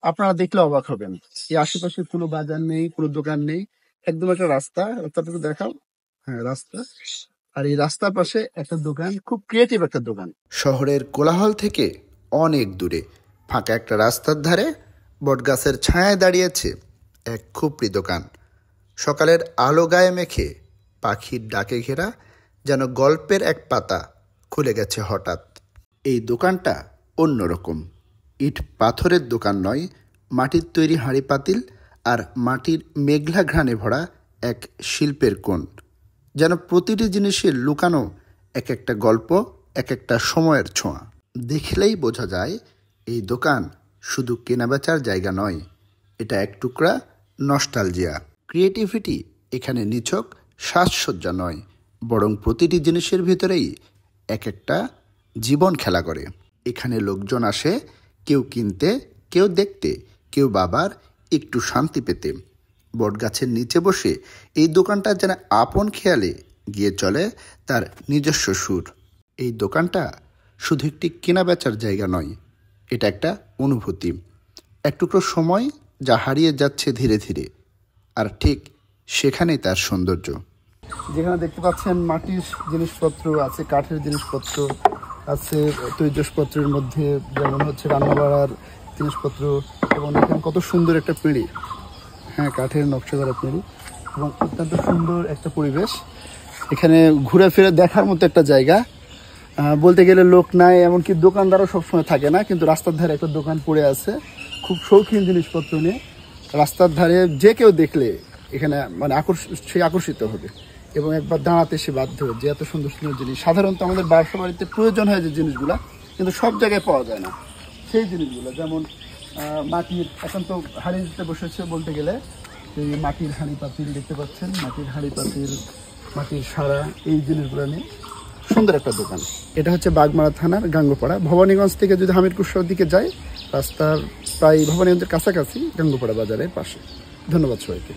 আপনারা দেখলে অবাক হবেন। এই আশেপাশে কোনো বাজার নেই, কোনো দোকান নেই। একদম একটা রাস্তা। রাস্তাটুকু দেখাও। হ্যাঁ, রাস্তা। আর এই রাস্তার পাশে একটা দোকান, খুব ক্রিয়েটিভ একটা দোকান। শহরের কোলাহল থেকে অনেক দূরে ফাঁকা একটা রাস্তার ধারে বটগাছের ছায়ায় দাঁড়িয়েছে এক খুপড়ি দোকান। সকালের আলো গায়ে মেখে পাখির ডাকে ঘেরা যেন গল্পের এক পাতা খুলে গেছে হঠাৎ। এই দোকানটা অন্যরকম। ইট পাথরের দোকান নয়, মাটির তৈরি হাঁড়ি পাতিল আর মাটির মেঘলা ঘ্রাণে ভরা এক শিল্পের কোণ। যেন প্রতিটি জিনিসের লুকানো এক একটা গল্প, এক একটা সময়ের ছোঁয়া। দেখলেই বোঝা যায় এই দোকান শুধু কেনাবেচার জায়গা নয়, এটা এক টুকরা নস্টালজিয়া। ক্রিয়েটিভিটি এখানে নিছক সাজসজ্জা নয়, বরং প্রতিটি জিনিসের ভিতরেই এক একটা জীবন খেলা করে। এখানে লোকজন আসে, কেউ কিনতে, কেউ দেখতে, কেউ বাবার একটু শান্তি পেতে। বটগাছের নিচে বসে এই দোকানটা যেন আপন খেয়ালে গিয়ে চলে তার নিজস্ব সুর। এই দোকানটা শুধু একটি কেনাবেচার জায়গা নয়, এটা একটা অনুভূতি, এক টুকরো সময় যা হারিয়ে যাচ্ছে ধীরে ধীরে। আর ঠিক সেখানেই তার সৌন্দর্য। যেখানে দেখতে পাচ্ছেন মাটির জিনিসপত্র আছে, কাঠের জিনিসপত্র আছে, তৈজসপত্রের মধ্যে যেমন হচ্ছে রান্না বাড়ার জিনিসপত্র, এবং দেখেন কত সুন্দর একটা পিঁড়ি। হ্যাঁ, কাঠের নকশা করা পিঁড়ি, এবং অত্যন্ত সুন্দর একটা পরিবেশ। এখানে ঘুরে ফিরে দেখার মতো একটা জায়গা। বলতে গেলে লোক নাই, এমনকি দোকানদারও সবসময় থাকে না, কিন্তু রাস্তার ধারে একটা দোকান পড়ে আছে খুব শৌখিন জিনিসপত্র নিয়ে। রাস্তার ধারে যে কেউ দেখলে এখানে মানে আকর্ষিত হবে এবং একবার দাঁড়াতে সে বাধ্য, যে এত সুন্দর সুন্দর জিনিস সাধারণত আমাদের বাসা বাড়িতে প্রয়োজন হয় যে জিনিসগুলা, কিন্তু সব জায়গায় পাওয়া যায় না সেই জিনিসগুলো। যেমন মাটির, এখন তো হাঁড়িতে বসেছে বলতে গেলে, এই মাটির হাঁড়ি পাতিল দেখতে পাচ্ছেন, মাটির হাঁড়ি পাতিল, মাটির সারা, এই জিনিসগুলো নিয়ে সুন্দর একটা দোকান। এটা হচ্ছে বাগমারা থানার গাঙ্গোপাড়া। ভবানীগঞ্জ থেকে যদি হামিরপুর শহরের দিকে যাই, রাস্তার প্রায় ভবানীগঞ্জের কাছাকাছি গাঙ্গোপাড়া বাজারের পাশে। ধন্যবাদ সবাইকে।